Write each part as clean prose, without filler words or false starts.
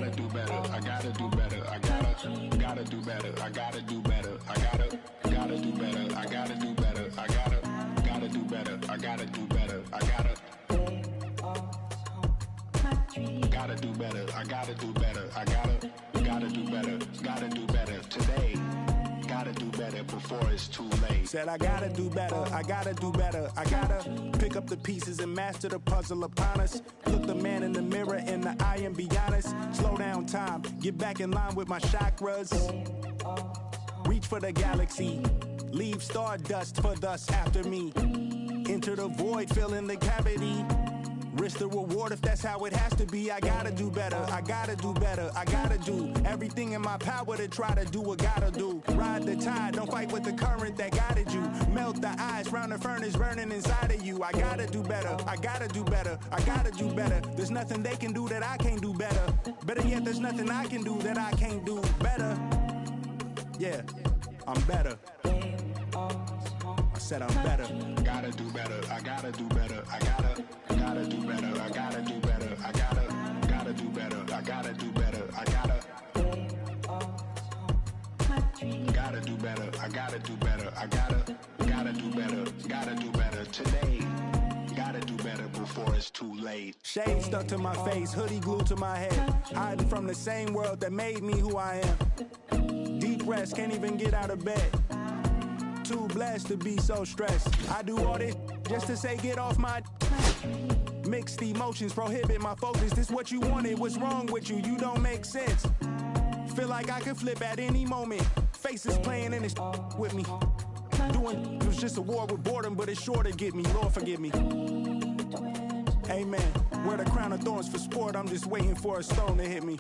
gotta do better. I gotta do better. I gotta do better. I gotta do better. I gotta do better. I gotta do better. I gotta do better. I gotta do better. I gotta do better. I gotta do better. I gotta do better. Gotta do better today. Gotta do better before it's too late. Said I gotta do better. I gotta do better. I gotta pick up the pieces and master the puzzle upon us. Look the man in the mirror in the eye and be honest. Slow down time. Get back in line with my chakras. Reach for the galaxy. Leave stardust for thus after me. Enter the void, fill in the cavity. Risk the reward if that's how it has to be. I gotta do better. I gotta do better. I gotta do everything in my power to try to do what gotta do. Ride the tide, don't fight with the current that guided you. Melt the ice round the furnace burning inside of you. I gotta do better. I gotta do better. I gotta do better. There's nothing they can do that I can't do better. Better yet, there's nothing I can do that I can't do better. Yeah, I'm better. I said I'm better. Gotta do better. I gotta do better. I gotta do better. I gotta do better. I gotta do better. I gotta do better. I gotta do better. I gotta do better. I gotta do better. Gotta do better today. Gotta do better before it's too late. Shade stuck to my face, hoodie glued to my head. Hiding from the same world that made me who I am. Deep rest, can't even get out of bed. Too blessed to be so stressed. I do all this just to say get off my. Mixed emotions prohibit my focus. This what you wanted, what's wrong with you? You don't make sense. Feel like I could flip at any moment. Faces playing in this with me. Doing it was just a war with boredom, but it's sure to get me. Lord forgive me. Amen. Wear the crown of thorns for sport. I'm just waiting for a stone to hit me.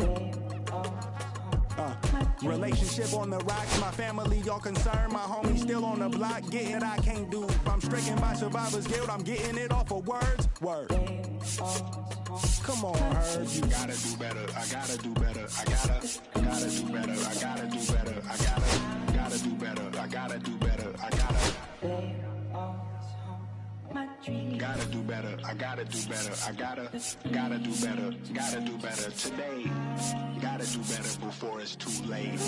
Relationship on the rocks, my family all concerned, my homies still on the block, getting it I can't do. I'm stricken by survivor's guilt, I'm getting it off of words. Word. Come on, Herb. You gotta do better. I gotta do better. I gotta do better. I gotta do better. I gotta do better. I gotta do better. I gotta do better. I gotta do better. I gotta do better. Gotta do better today. Gotta do better before it's too late.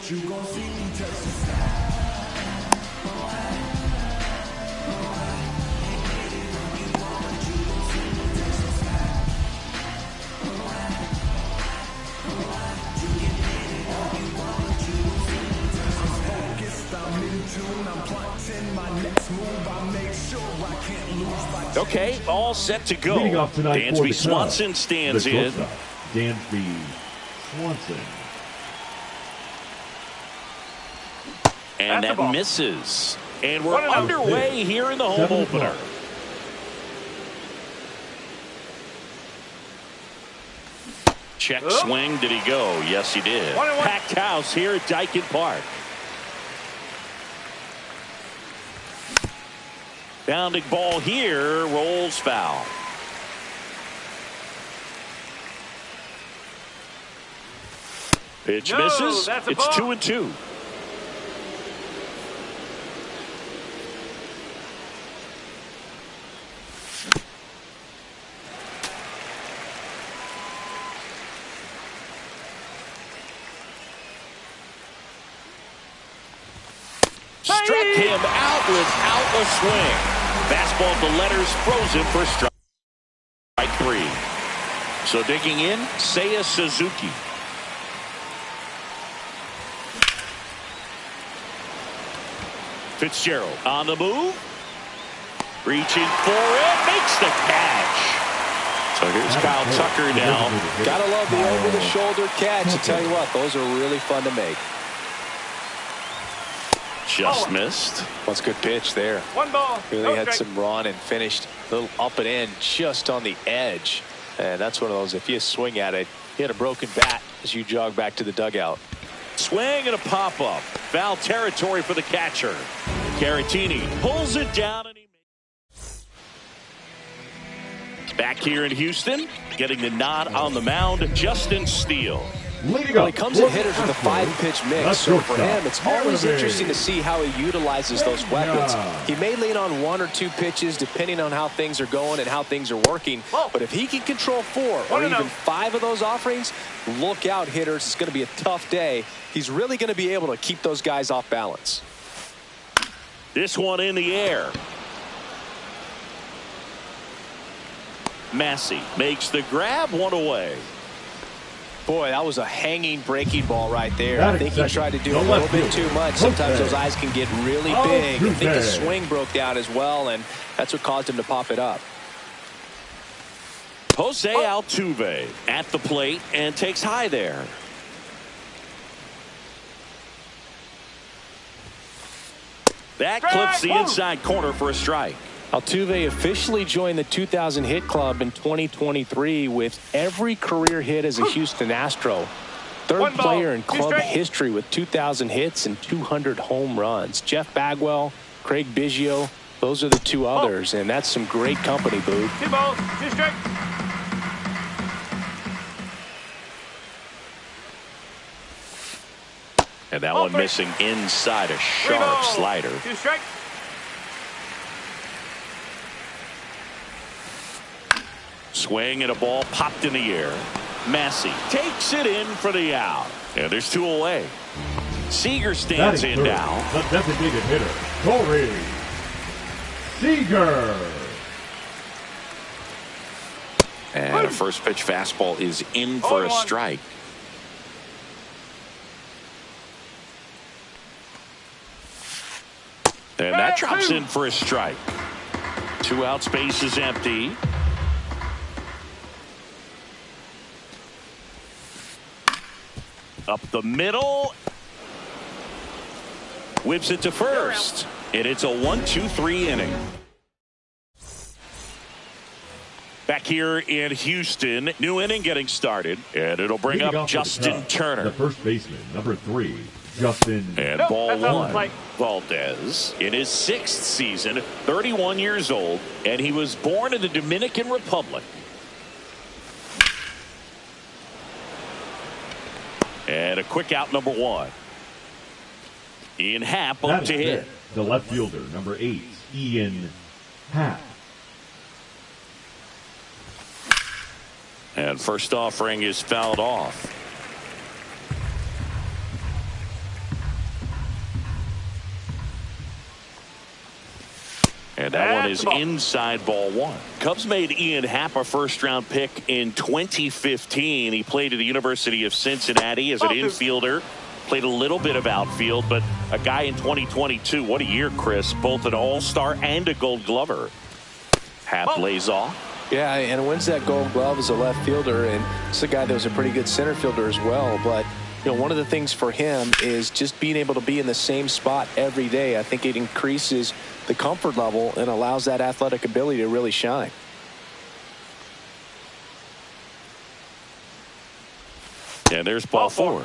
You gon' see me touch the sky. Okay, all set to go. Leading off tonight Dansby for the Swanson stands in. Dansby Swanson. And that misses. And we're underway here in the home opener. Check swing. Did he go? Yes, he did. Packed house here at Daikin Park. Bounding ball here. Rolls foul. Pitch misses. It's 2-2. Struck him out without a swing. Fastball to letters, frozen for strike three. So digging in, Seiya Suzuki. Fitzgerald on the move. Reaching for it. Makes the catch. So here's Kyle Tucker now. Gotta love the over-the-shoulder catch. I tell you what, those are really fun to make. Just missed. That's a good pitch there. One ball. Really had some run and finished a little up and in just on the edge. And that's one of those, if you swing at it, you hit a broken bat as you jog back to the dugout. Swing and a pop-up. Foul territory for the catcher. Caratini pulls it down and he back here in Houston, getting the nod on the mound, Justin Steele. Well, he comes at hitters with a 5-pitch mix, so for him, it's always interesting to see how he utilizes those weapons. He may lean on 1 or 2 pitches depending on how things are going and how things are working, but if he can control 4 or even 5 of those offerings, look out, hitters. It's going to be a tough day. He's really going to be able to keep those guys off balance. This one in the air. Massey makes the grab, 1 away. Boy, that was a hanging breaking ball right there. I think he tried to do a little bit too much. Sometimes those eyes can get really big. I think the swing broke down as well, and that's what caused him to pop it up. Jose Altuve at the plate and takes high there. That clips the inside corner for a strike. Altuve officially joined the 2,000 hit club in 2023 with every career hit as a Houston Astro. Third player in club history with 2,000 hits and 200 home runs. Jeff Bagwell, Craig Biggio, those are the 2 others, and that's some great company, Boog. 2 balls, 2 strikes. And that one missing inside a sharp slider. 2 strikes. Swing and a ball popped in the air. Massey takes it in for the out. And there's 2 away. Seager stands in now. The designated hitter, Corey Seager. And a first pitch fastball is in for a strike. And that drops in for a strike. 2 outs, base is empty. Up the middle. Whips it to first. And it's a 1-2-3 inning. Back here in Houston. New inning getting started. And it'll bring up Justin Turner. The first baseman, number 3, Justin. And ball 1. Valdez in his 6th season, 31 years old. And he was born in the Dominican Republic. And a quick out, number 1. Ian Happ up to hit. The left fielder, number 8, Ian Happ. And first offering is fouled off. And that one is inside, ball 1. Cubs made Ian Happ a first-round pick in 2015. He played at the University of Cincinnati as an infielder. Played a little bit of outfield, but a guy in 2022. What a year, Chris. Both an all-star and a gold glover. Happ lays off. Yeah, and wins that gold glove as a left fielder, and it's a guy that was a pretty good center fielder as well. But you know, one of the things for him is just being able to be in the same spot every day. I think it increases the comfort level and allows that athletic ability to really shine. And there's ball 4.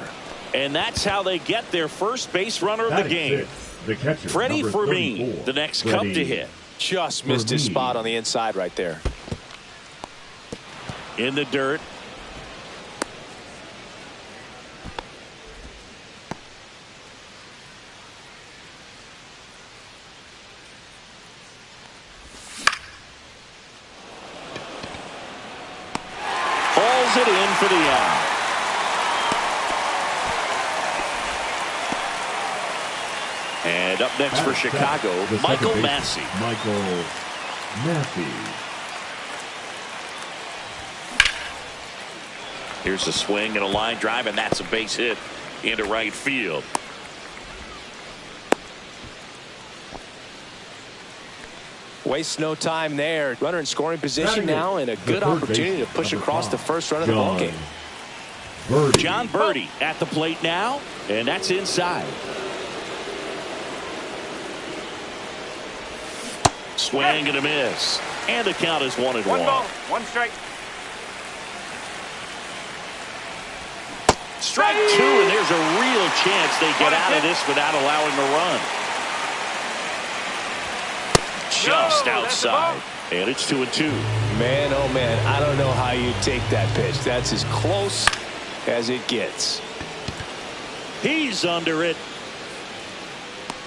And that's how they get their first base runner of the game. The catcher, Freddie Fermin, the next Cub to hit. Just missed his spot on the inside right there. In the dirt. Hauls it in for the out. And up next for Chicago, Michael Massey. Michael Massey. Here's a swing and a line drive, and that's a base hit into right field. Wastes no time there. Runner in scoring position now, and a good opportunity to push across the first run of the ballgame. Jon Berti at the plate now, and that's inside. Swing and a miss, and the count is 1-1. 1 ball, 1 strike. Strike 2, and there's a real chance they get out of this without allowing a run. Just outside, and it's 2-2. Man, oh man, I don't know how you take that pitch. That's as close as it gets. He's under it.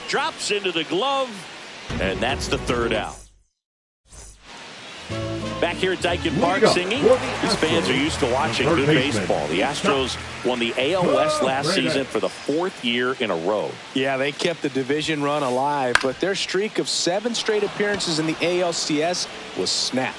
Drops into the glove, and that's the 3rd out. Back here at Daikin Park singing. These fans are used to watching good baseball. The Astros won the AL West last season for the 4th year in a row. Yeah, they kept the division run alive, but their streak of 7 straight appearances in the ALCS was snapped.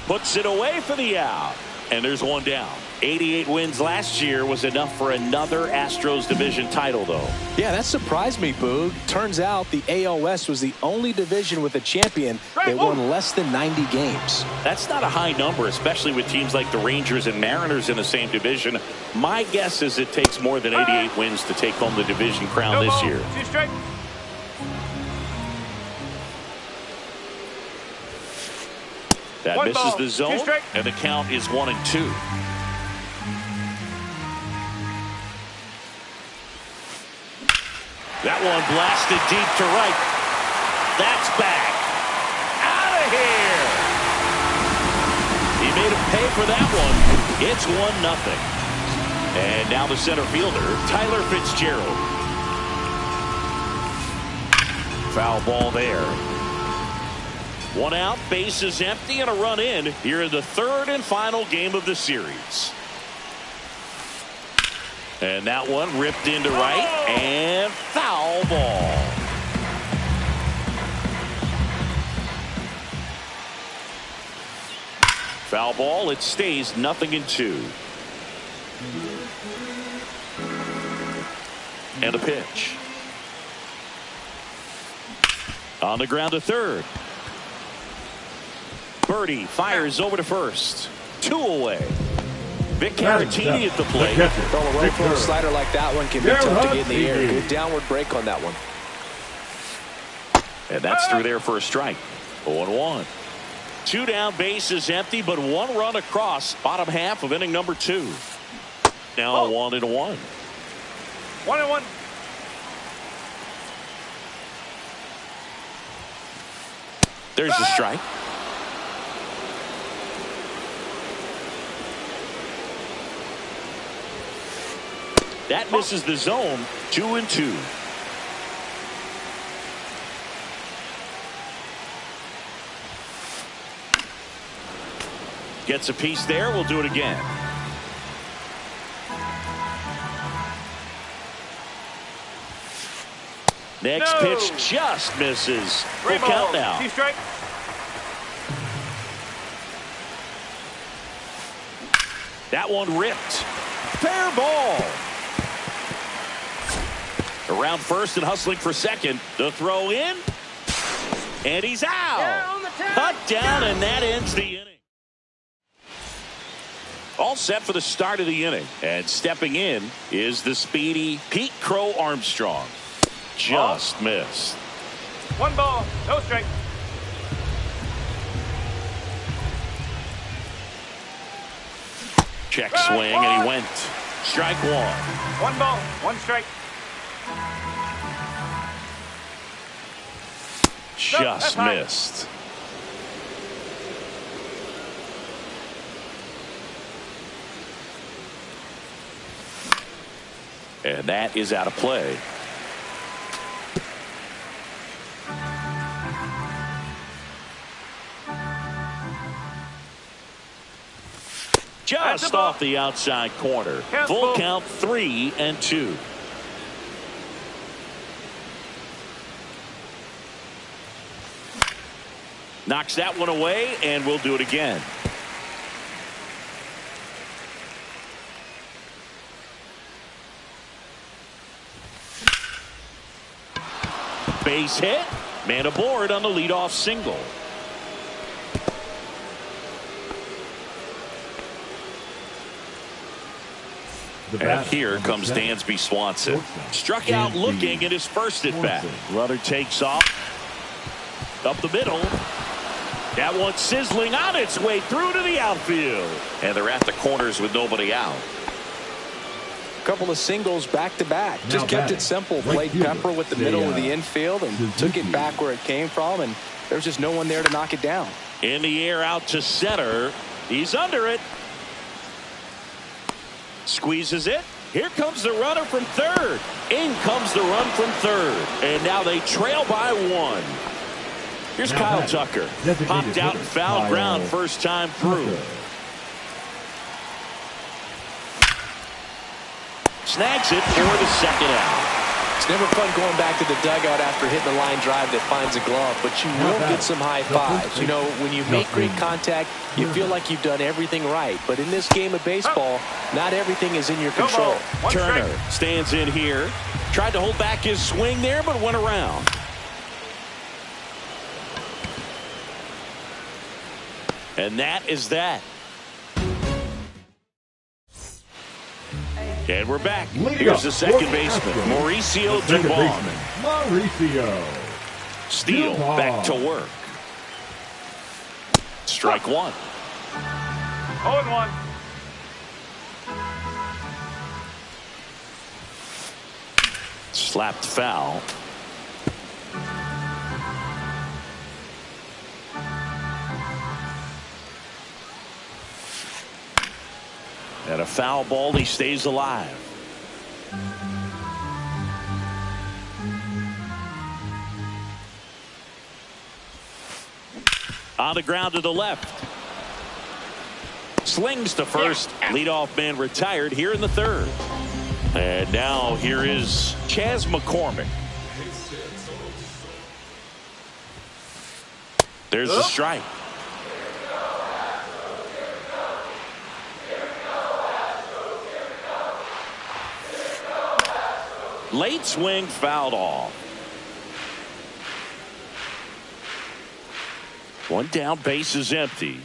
Puts it away for the out, and there's 1 down. 88 wins last year was enough for another Astros division title, though. Yeah, that surprised me, Boog. Turns out the AL West was the only division with a champion that won less than 90 games. That's not a high number, especially with teams like the Rangers and Mariners in the same division. My guess is it takes more than 88 wins to take home the division crown this year. 2 strike. That misses the zone, and the count is 1-2. That one blasted deep to right. That's back. Out of here. He made him pay for that one. It's 1-0. And now the center fielder, Tyler Fitzgerald. Foul ball there. 1 out, base is empty, and a run in here in the 3rd and final game of the series. And that one ripped into right, and foul ball. Foul ball, it stays 0-2. And a pitch. On the ground to 3rd. Berti fires over to 1st. 2 away. Vic Caratini at the plate. Throw a roll slider like that one can be tough to get in the air. Good downward break on that one. And that's through there for a strike. 0-1. 2 down, base is empty, but 1 run across. Bottom half of inning number 2. Now 1-1. 1-1. There's the strike. That misses the zone. 2-2. Gets a piece there. We'll do it again. Next pitch just misses. Full count now. 2 strike. That one ripped. Fair ball. Around 1st and hustling for 2nd. The throw in. And he's out. Cut down, and that ends the inning. All set for the start of the inning. And stepping in is the speedy Pete Crow Armstrong. Just missed. 1 ball, no strike. Check swing, and he went. Strike 1. 1 ball, 1 strike. Just missed. And that is out of play. Just off the outside corner. Full count, 3-2. Knocks that one away, and we'll do it again. base hit. Man aboard on the leadoff single. And here comes Dansby Swanson. Struck out looking at his first at bat. Runner takes off. Up the middle. That one sizzling on its way through to the outfield. And they're at the corners with nobody out. A couple of singles back to back. Just kept it simple. Played Pepper with the middle of the infield and took it back where it came from. And there's just no one there to knock it down. In the air out to center. He's under it. Squeezes it. Here comes the runner from third. In comes the run from third. And now they trail by one. Here's Kyle Tucker. Popped out and fouled ground first time through. Snags it for the second out. It's never fun going back to the dugout after hitting a line drive that finds a glove, but you will get some high fives. You know, when you make great contact, you feel like you've done everything right. But in this game of baseball, not everything is in your control. Turner stands in here. Tried to hold back his swing there, but went around. And that is that. And we're back. Here's the second baseman, Mauricio Dubon. Mauricio. Steele back to work. Strike one. 0-1. Slapped foul. And a foul ball, he stays alive. On the ground to the left. Slings to first. Leadoff man retired here in the third. And now here is Chas McCormick. There's the strike. Late swing fouled off. One down, base is empty.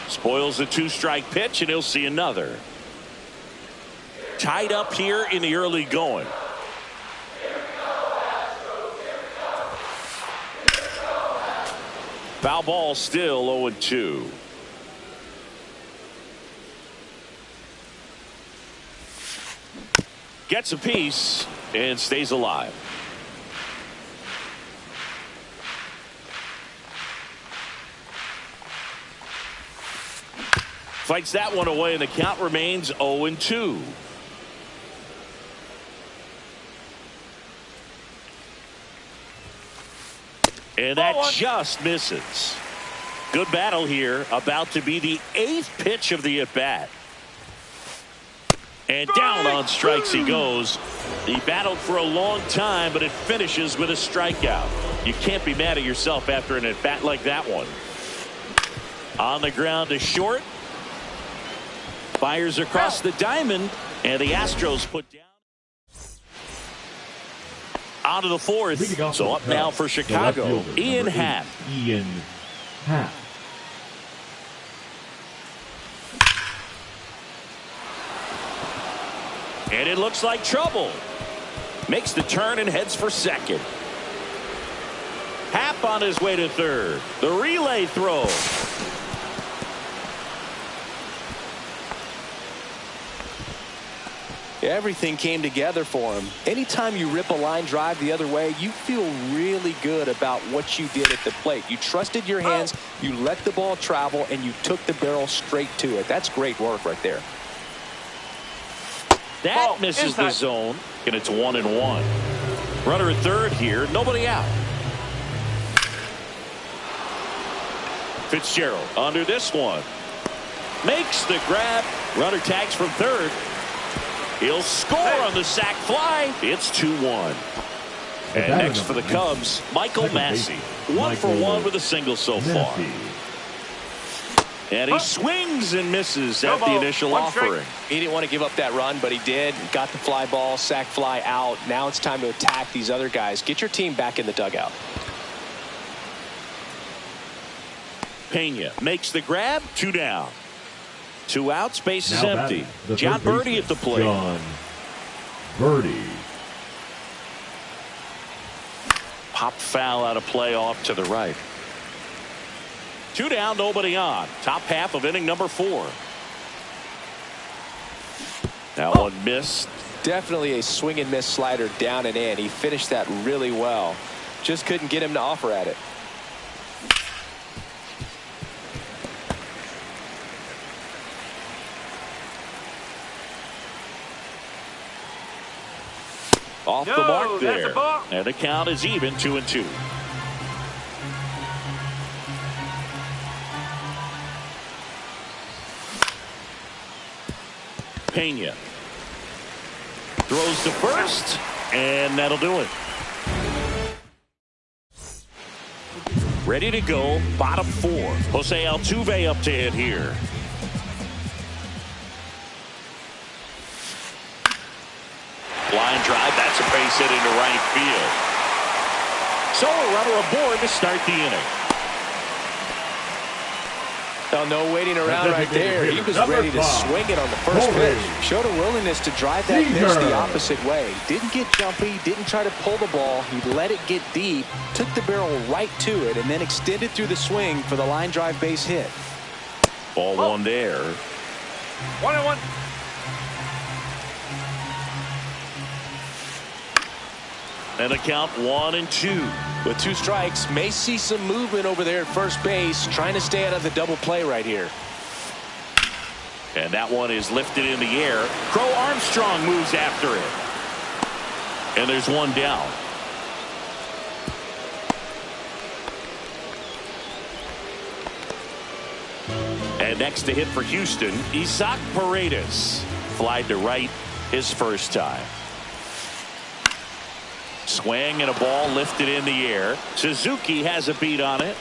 Spoils the two-strike pitch, and he'll see another. Tied up here in the early going. Foul ball still 0-2. Gets a piece and stays alive. Fights that one away, and the count remains 0-2. And that just misses. Good battle here. About to be the 8th pitch of the at-bat. And down on strikes he goes. He battled for a long time, but it finishes with a strikeout. You can't be mad at yourself after an at-bat like that one. On the ground to short. Fires across the diamond, and the Astros put down. On to the fourth. So up now for Chicago, Ian Happ. Ian Happ. And it looks like trouble. Makes the turn and heads for second. Happ on his way to third. The relay throw. Everything came together for him. Anytime you rip a line drive the other way, you feel really good about what you did at the plate. You trusted your hands, you let the ball travel, and you took the barrel straight to it. That's great work right there. That misses the zone, and it's 1-1. Runner at third here, nobody out. Fitzgerald under this one. Makes the grab. Runner tags from third. He'll score on the sac fly. It's 2-1. And next for the Cubs, Michael Massey. 1 for 1 with a single so far. And he swings and misses at the initial offering. He didn't want to give up that run, but he did. Got the fly ball, sack fly out. Now it's time to attack these other guys. Get your team back in the dugout. Pena makes the grab. 2 down. 2 outs. Base is Now empty. the John third Birdie at the plate. John Birdie. Pop foul out of play off to the right. 2 down, nobody on. Top half of inning number 4. That one missed. Definitely a swing and miss slider down and in. He finished that really well. Just couldn't get him to offer at it. Off the mark there. And the count is even, 2-2. Pena throws to first, and that'll do it. Ready to go, bottom 4. Jose Altuve up to hit here. Line drive, that's a base hit into right field. So a runner aboard to start the inning. Oh, no waiting around right there. He was ready to swing it on the first pitch. Showed a willingness to drive that pitch the opposite way. Didn't get jumpy, didn't try to pull the ball. He let it get deep, took the barrel right to it, and then extended through the swing for the line drive base hit. Ball 1 there. 1-1. And a count 1-2. With 2 strikes, may see some movement over there at first base, trying to stay out of the double play right here. And that one is lifted in the air. Crow Armstrong moves after it. And there's 1 down. And next to hit for Houston, Isaac Paredes. Flied to right his first time. Swing and a ball lifted in the air. Suzuki has a beat on it.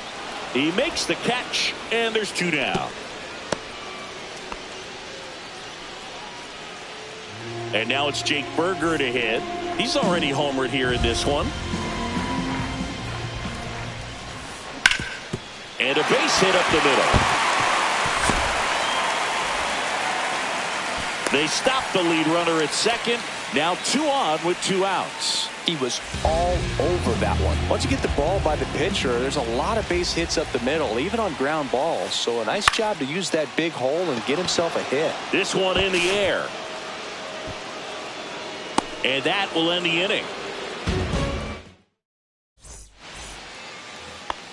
He makes the catch, and there's 2 down. And now it's Jake Burger to hit. He's already homered here in this one. And a base hit up the middle. They stop the lead runner at second. Now 2 on with 2 outs. He was all over that one. Once you get the ball by the pitcher, there's a lot of base hits up the middle, even on ground balls. So a nice job to use that big hole and get himself a hit. This one in the air. And that will end the inning.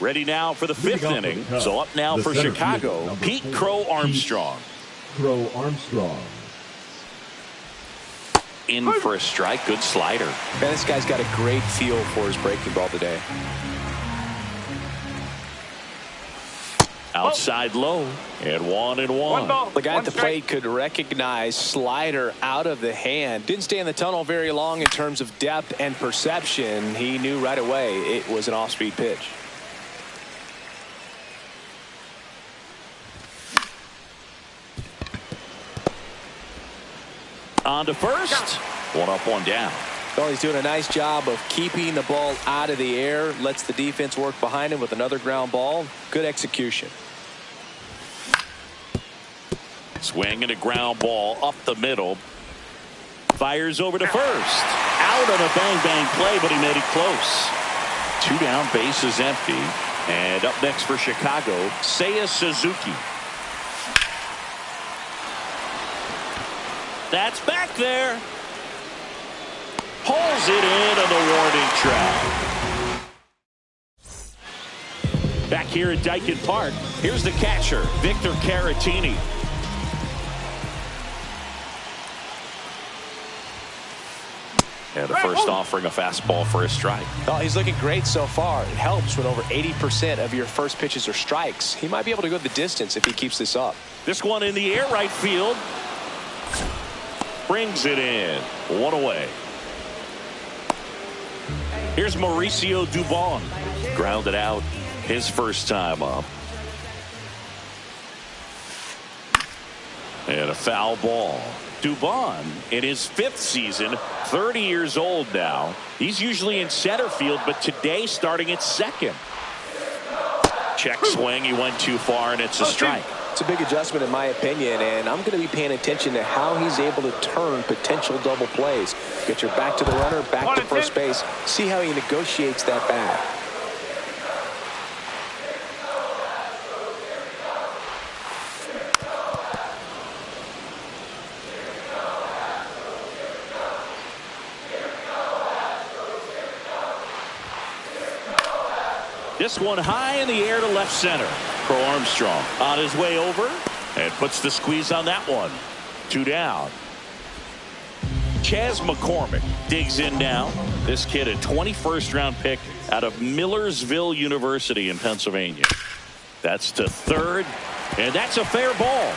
Ready now for the 5th inning. So up now for Chicago, Pete Crow Armstrong. Crow Armstrong. In for a strike. Good slider. Man, this guy's got a great feel for his breaking ball today. Outside low. And 1-1. The guy at the plate could recognize slider out of the hand. Didn't stay in the tunnel very long in terms of depth and perception. He knew right away it was an off-speed pitch. On to first. 1 up, 1 down. Well, he's doing a nice job of keeping the ball out of the air. Lets the defense work behind him with another ground ball. Good execution. Swing and a ground ball up the middle. Fires over to first. Out on a bang-bang play, but he made it close. 2 down, base is empty. And up next for Chicago, Seiya Suzuki. That's back there. Pulls it in on the warning track. Back here at Daikin Park, here's the catcher, Victor Caratini. And the first offering a fastball for a strike. Oh, he's looking great so far. It helps when over 80% of your first pitches are strikes. He might be able to go the distance if he keeps this up. This one in the air, right field. Brings it in. 1 away. Here's Mauricio Dubon. Grounded out his first time up. And a foul ball. Dubon in his 5th season, 30 years old now. He's usually in center field, but today starting at second. Check swing. He went too far, and it's a strike. It's a big adjustment in my opinion, and I'm going to be paying attention to how he's able to turn potential double plays. Get your back to the runner, back to first base. See how he negotiates that back. This one high in the air to left center. Crow Armstrong on his way over and puts the squeeze on that one. 2 down. Chas McCormick digs in now. This kid, a 21st round pick out of Millersville University in Pennsylvania. That's to third, and that's a fair ball.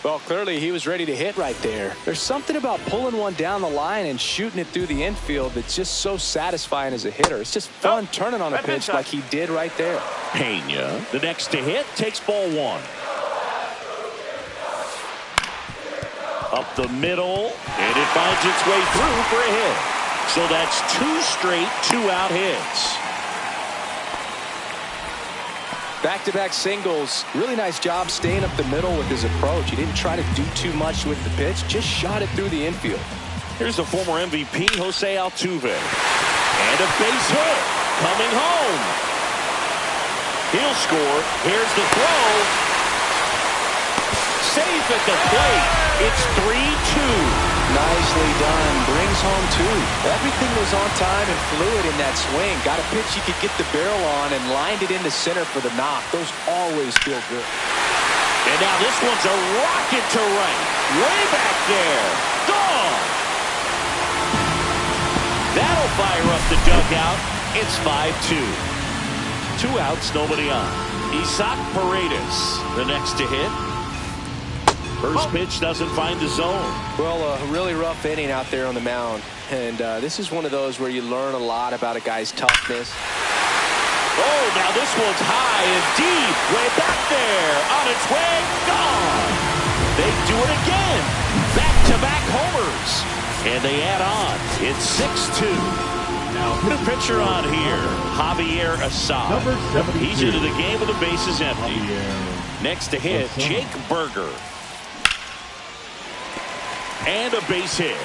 Well, clearly he was ready to hit right there. There's something about pulling one down the line and shooting it through the infield that's just so satisfying as a hitter. It's just fun turning on a pitch like he did right there. Pena, the next to hit, takes ball 1. Up the middle, and it finds its way through for a hit. So that's 2 straight 2-out hits. Back-to-back singles. Really nice job staying up the middle with his approach. He didn't try to do too much with the pitch, just shot it through the infield. Here's the former MVP, Jose Altuve. And a base hit coming home. He'll score. Here's the throw. Safe at the plate. It's 3-2. Nicely done. Brings home 2. Everything was on time and fluid in that swing. Got a pitch he could get the barrel on and lined it into center for the knock. Those always feel good. And now this one's a rocket to right. Way back there. Gone. That'll fire up the dugout. It's 5-2. 2 outs, nobody on. Isaac Paredes, the next to hit. First pitch doesn't find the zone. Well, a really rough inning out there on the mound. And this is one of those where you learn a lot about a guy's toughness. Oh, now this one's high and deep. Way back there. On its way. Gone. They do it again. Back-to-back homers. And they add on. It's 6-2. Now, the pitcher on here, Javier Assad. He's into the game with the bases empty. Next to hit, Jake Burger. And a base hit.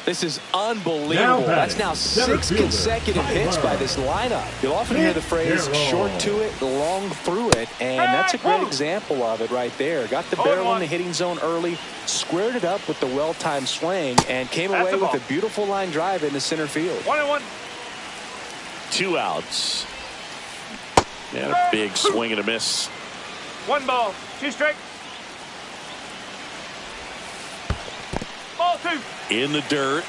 This is unbelievable. That's now 6 consecutive hits by this lineup. You'll often hear the phrase short to it, long through it, and that's a great example of it right there. Got the barrel in the hitting zone early, squared it up with the well-timed swing, and came away with a beautiful line drive into center field. 1-1. 2 outs. And a big swing and a miss. 1 ball, 2 strike. Ball 2. In the dirt.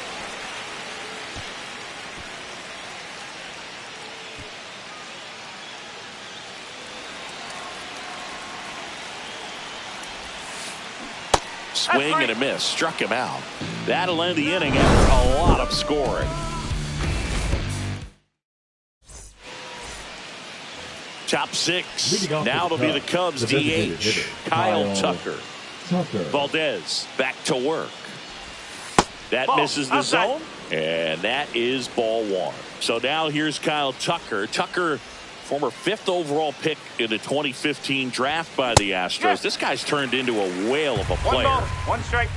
Swing and a miss. Struck him out. That'll end the inning after a lot of scoring. Top 6. Now it'll be the Cubs DH. Kyle Tucker. Valdez back to work. That misses the zone. And that is ball 1. So now here's Kyle Tucker. Tucker, former 5th overall pick in the 2015 draft by the Astros. This guy's turned into a whale of a player. 1 ball, 1 strike.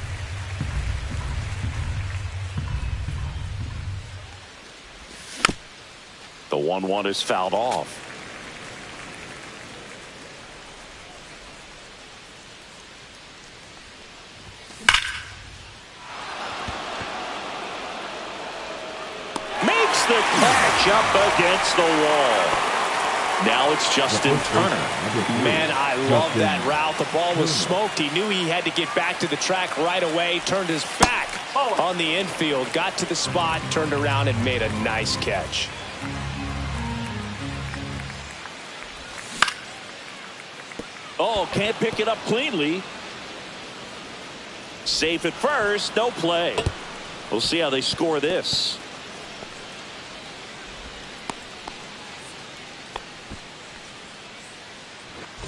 The 1-1 is fouled off. Makes the catch up against the wall. Now it's Justin Turner. Man, I love that route. The ball was smoked. He knew he had to get back to the track right away. Turned his back on the infield. Got to the spot, turned around, and made a nice catch. Oh, can't pick it up cleanly. Safe at first, no play. We'll see how they score this.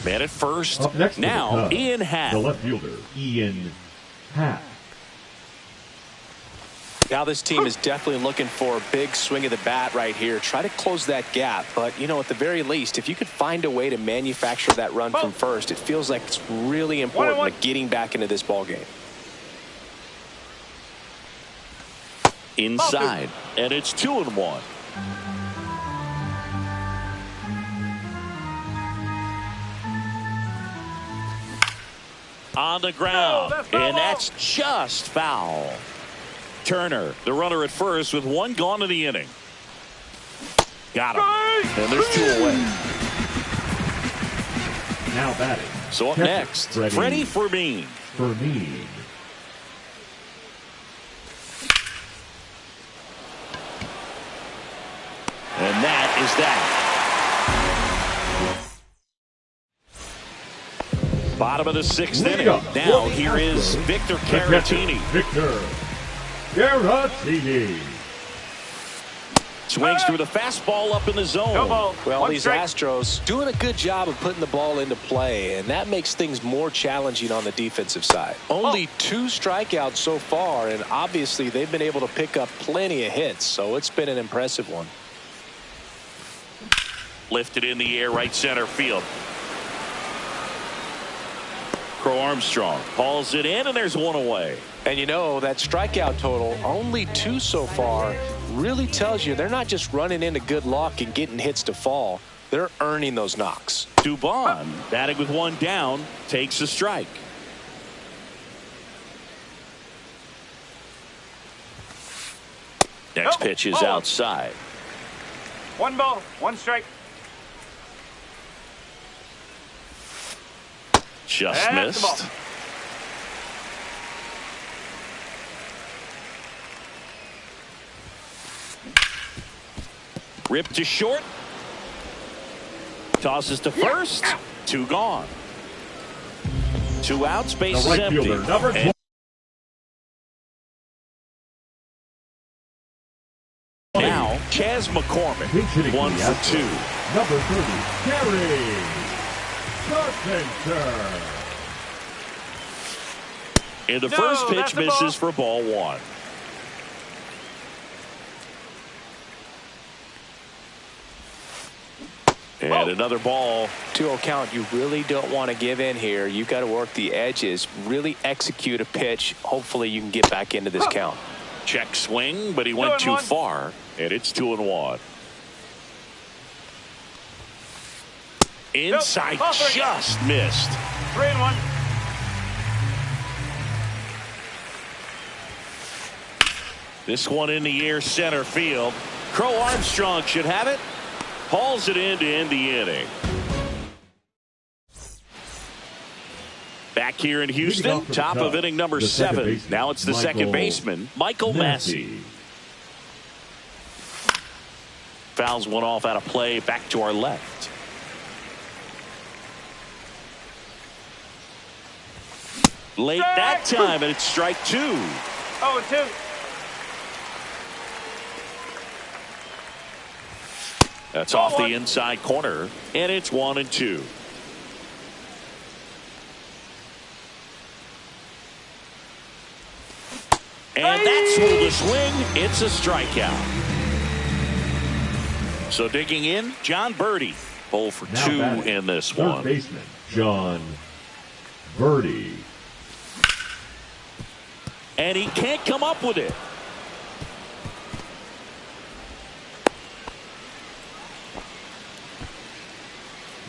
Man at first. Up next now Ian Happ. The left fielder, Ian Happ. Now this team is definitely looking for a big swing of the bat right here. Try to close that gap. But, you know, at the very least, if you could find a way to manufacture that run from first, it feels like it's really important to getting back into this ball game. Inside, and it's 2-1. On the ground, and that's just foul. Turner, the runner at first with one gone in the inning. Got him. And there's 2 away. Now batting. So up next, Freddie Fermin. And that is that. Bottom of the 6th inning. Now here is Victor Caratini. Swings through the fastball up in the zone. Well, these Astros doing a good job of putting the ball into play, and that makes things more challenging on the defensive side. Only 2 strikeouts so far, and obviously they've been able to pick up plenty of hits, so it's been an impressive one. Lifted in the air, right center field. Crow Armstrong hauls it in, and there's 1 away. And you know, that strikeout total, only 2 so far, really tells you they're not just running into good luck and getting hits to fall. They're earning those knocks. Dubon, batting with 1 down, takes a strike. Next pitch is outside. 1 ball, 1 strike. Just missed. Ripped to short. Tosses to first. 2 gone. 2 outs. Base is empty. Now Chas McCormick. 1 for 2. Number 30, Gary Carpenter. And the first pitch misses for ball 1. And another ball. 2-0 count. You really don't want to give in here. You've got to work the edges, really execute a pitch. Hopefully you can get back into this count. Check swing, but he went too far, and it's 2-1. Inside, just missed. 3-1. This one in the air, center field. Crow Armstrong should have it. Hauls it in to end the inning. Back here in Houston, top of inning number 7. Now it's the second baseman, Michael Massey. Fouls one off out of play, back to our left. Late that time, and it's strike 2. 0-2. That's off the inside corner, and it's 1-2. And that's through the swing. It's a strikeout. So digging in, Jon Berti. 0 for 2 in this one. Third baseman, Jon Berti. And he can't come up with it.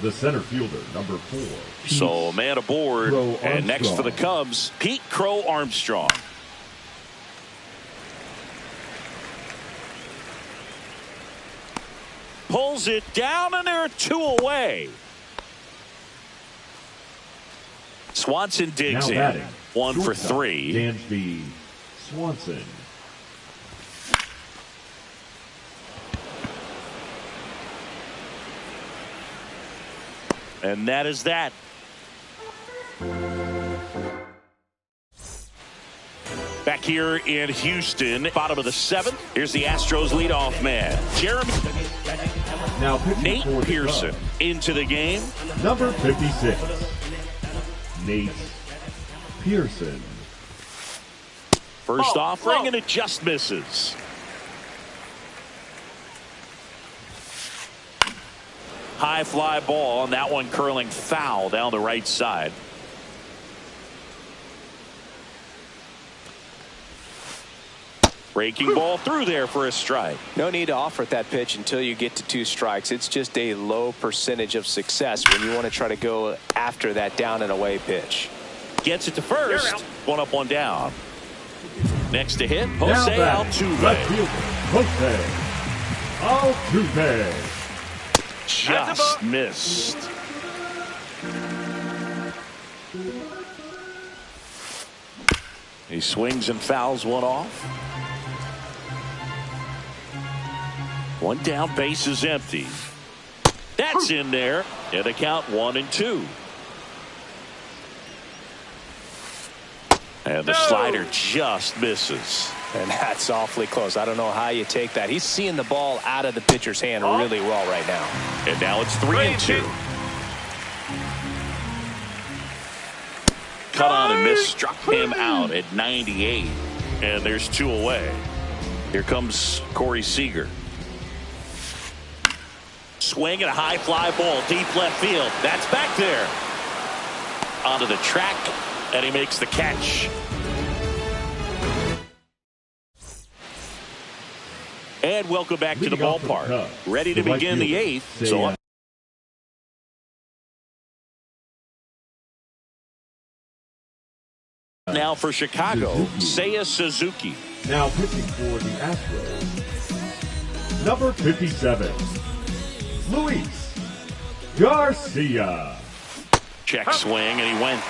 The center fielder, number 4. So a man aboard. And next for the Cubs, Pete Crow Armstrong. Pulls it down, and there are 2 away. Swanson digs in. 1 for 3. Dansby Swanson. And that is that. Back here in Houston, bottom of the 7th. Here's the Astros leadoff man, Jeremy. Now Nate Pearson into the game. Number 56, Nate Pearson. First offering, and it just misses. High fly ball, and that one curling foul down the right side. Breaking ball through there for a strike. No need to offer at that pitch until you get to 2 strikes. It's just a low percentage of success when you want to try to go after that down and away pitch. Gets it to first. 1 up, 1 down. Next to hit, Now Jose batting, left Altuve. fielder, Jose Altuve. Just missed. He swings and fouls one off. 1 down, base is empty. That's in there. And the count 1-2. And the slider just misses. And that's awfully close. I don't know how you take that. He's seeing the ball out of the pitcher's hand really well right now. And now it's 3-2. Cut on and miss, struck him out at 98. And there's 2 away. Here comes Corey Seager. Swing and a high fly ball, deep left field. That's back there. Onto the track, and he makes the catch. And welcome back to the ballpark. Ready to begin the 8th. So now for Chicago, Seiya Suzuki. Now pitching for the Astros, number 57, Luis Garcia. Check swing, and he went.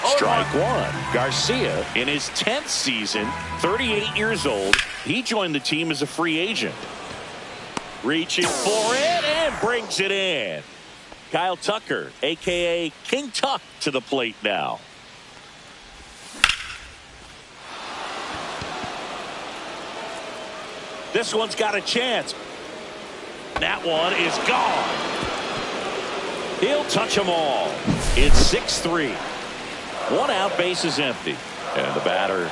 Strike 1. Garcia, in his 10th season, 38 years old. He joined the team as a free agent. Reaching for it and brings it in. Kyle Tucker, a.k.a. King Tuck, to the plate now. This one's got a chance. That one is gone. He'll touch them all. It's 6-3. 1 out, base is empty. And the batter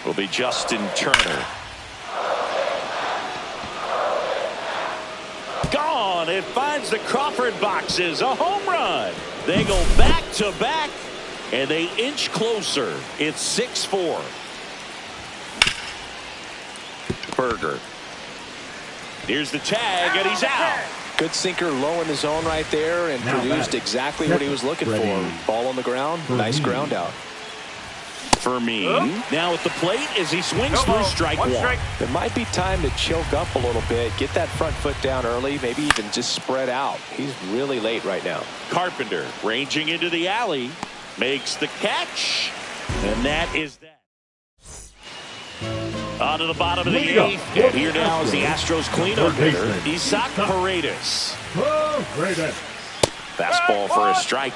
will be Justin Turner. Gone. It finds the Crawford boxes. A home run. They go back to back, and they inch closer. It's 6-4. Berger. Here's the tag, and he's out. Good sinker low in the zone right there, and produced exactly what he was looking for. Ball on the ground, nice ground out. Fermin now at the plate as he swings through strike 1. It might be time to choke up a little bit, get that front foot down early, maybe even just spread out. He's really late right now. Carpenter ranging into the alley, makes the catch, and that is that. On to the bottom of the 8th. And here now is the Astros cleanup hitter, Isaac Paredes. Fastball for a strike.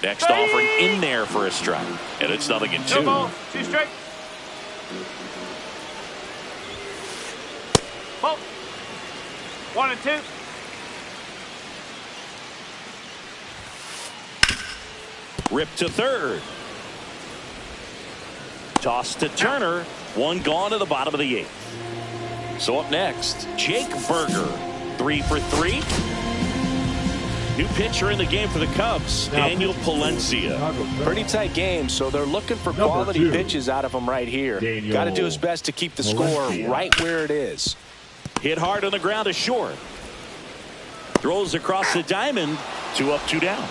Next offering in there for a strike. And it's 0-2. 2 strike. Ball. 1-2. Rip to third. Toss to Turner. 1 gone to the bottom of the 8th. So up next, Jake Berger. 3 for 3. New pitcher in the game for the Cubs, Daniel Palencia. Pretty tight game, so they're looking for quality pitches out of him right here. Got to do his best to keep the score right where it is. Hit hard on the ground to short. Throws across the diamond. 2 up, 2 down.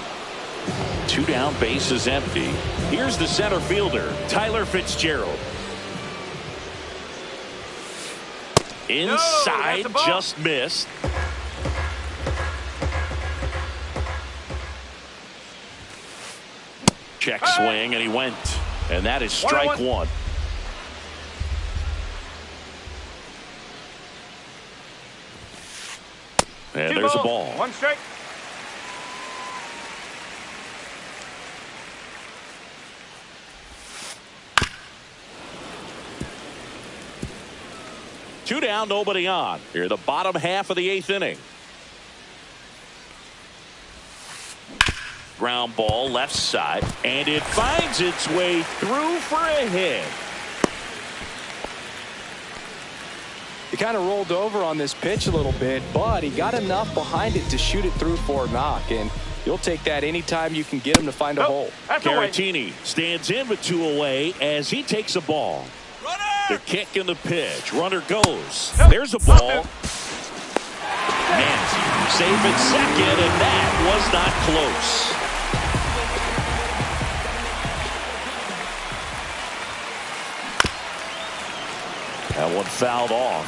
2 down, base is empty. Here's the center fielder, Tyler Fitzgerald. Inside, just missed. Check swing, and he went. And that is strike 1. And there's a ball. 1 strike. 2 down, nobody on. Here, the bottom half of the 8th inning. Ground ball left side, and it finds its way through for a hit. He kind of rolled over on this pitch a little bit, but he got enough behind it to shoot it through for a knock, and you'll take that anytime you can get him to find a hole. Caratini stands in with 2 away as he takes a ball. The kick and the pitch. Runner goes. There's a ball. Nancy safe at second, and that was not close. That one fouled off.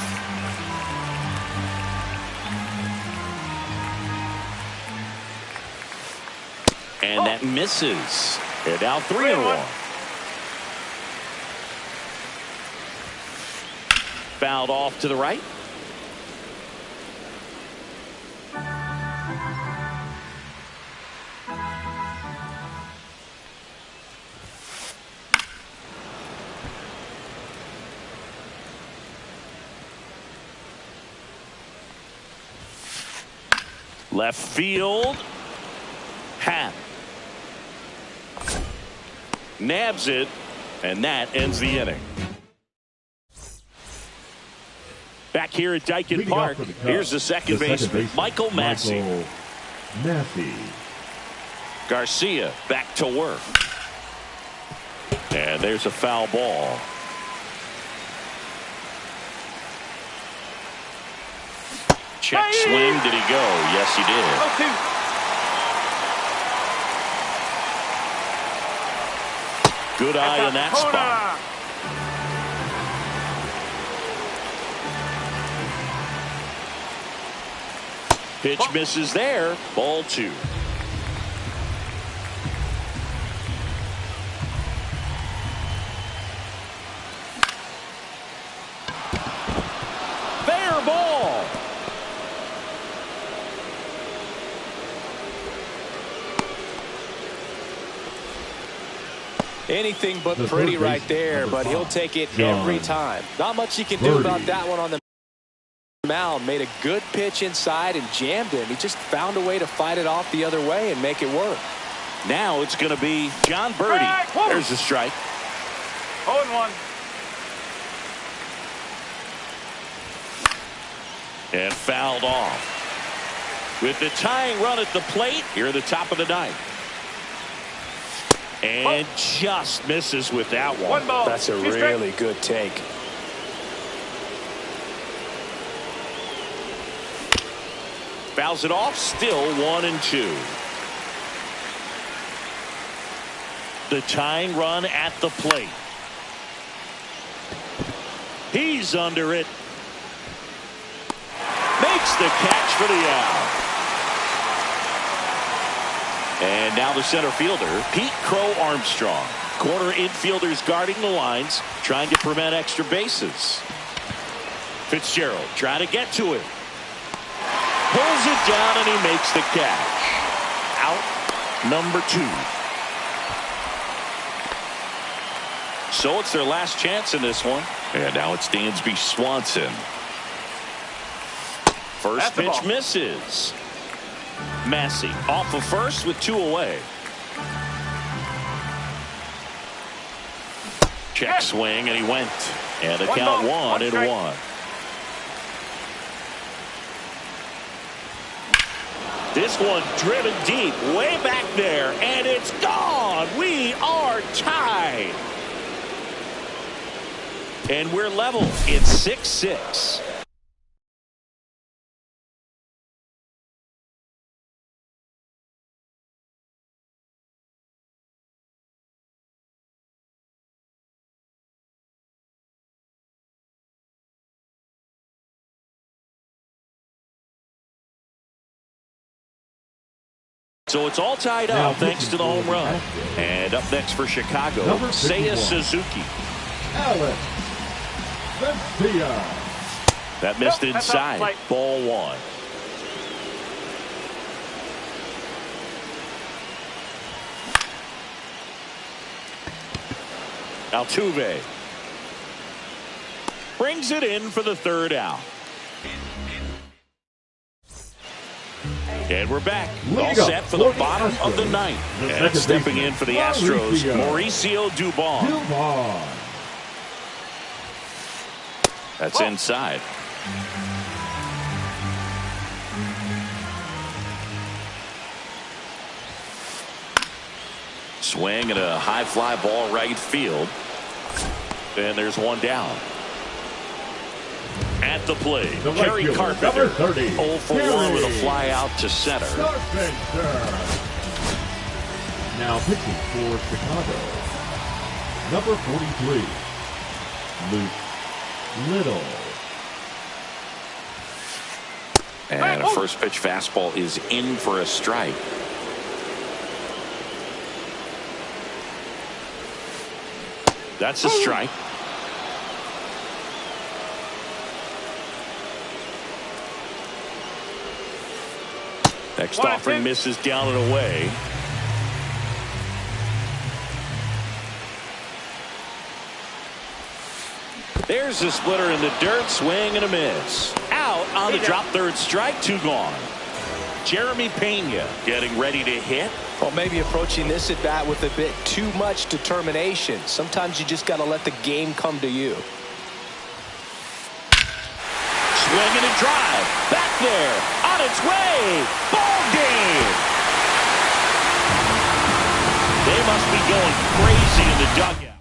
And that misses. They're down 3-1. Fouled off to the right. Left field. Happ nabs it, and that ends the inning. Back here at Daikin Park, here's the second baseman, Michael Massey. Garcia back to work. And there's a foul ball. Check swing. Did he go? Yes, he did. 0-2. Good eye in that spot. Pitch misses there. Ball 2. Fair ball. Anything but pretty right there, but he'll take it every time. Not much you can do about that one on the mound. Made a good pitch inside and jammed him. He just found a way to fight it off the other way and make it work. Now it's going to be John Birdie. There's the strike. 0-1. And fouled off. With the tying run at the plate, here at the top of the 9th. And just misses with that one. 1 ball. That's a really good take. Fouls it off, still 1-2. The tying run at the plate. He's under it. Makes the catch for the out. And now the center fielder, Pete Crow Armstrong. Corner infielders guarding the lines, trying to prevent extra bases. Fitzgerald trying to get to it. Pulls it down and he makes the catch. Out number 2. So it's their last chance in this one. And now it's Dansby Swanson. First pitch misses. Massey off of first with 2 away. Check swing and he went. And the count 1-1. This one driven deep, way back there, and it's gone. We are tied. And we're level. It's 6-6. So it's all tied up thanks to the home run. And up next for Chicago, Seiya Suzuki. Alex Vencia. That missed inside. Ball 1. Altuve. brings it in for the 3rd out. And we're back. All set for the bottom of the 9th. And stepping in for the Astros, Mauricio Dubon. That's inside. Swing and a high fly ball right field. And there's one down. At the plate, Kerry Carpenter, 0 for 1 with a fly out to center. Now pitching for Chicago, number 43, Luke Little. And a first pitch fastball is in for a strike. That's a strike. Next offering misses down and away. There's the splitter in the dirt. Swing and a miss. Out on the drop, 3rd strike. 2 gone. Jeremy Pena getting ready to hit. Well, maybe approaching this at bat with a bit too much determination. Sometimes you just got to let the game come to you. Swinging and drive. Back there. On its way. Ball game. They must be going crazy in the dugout.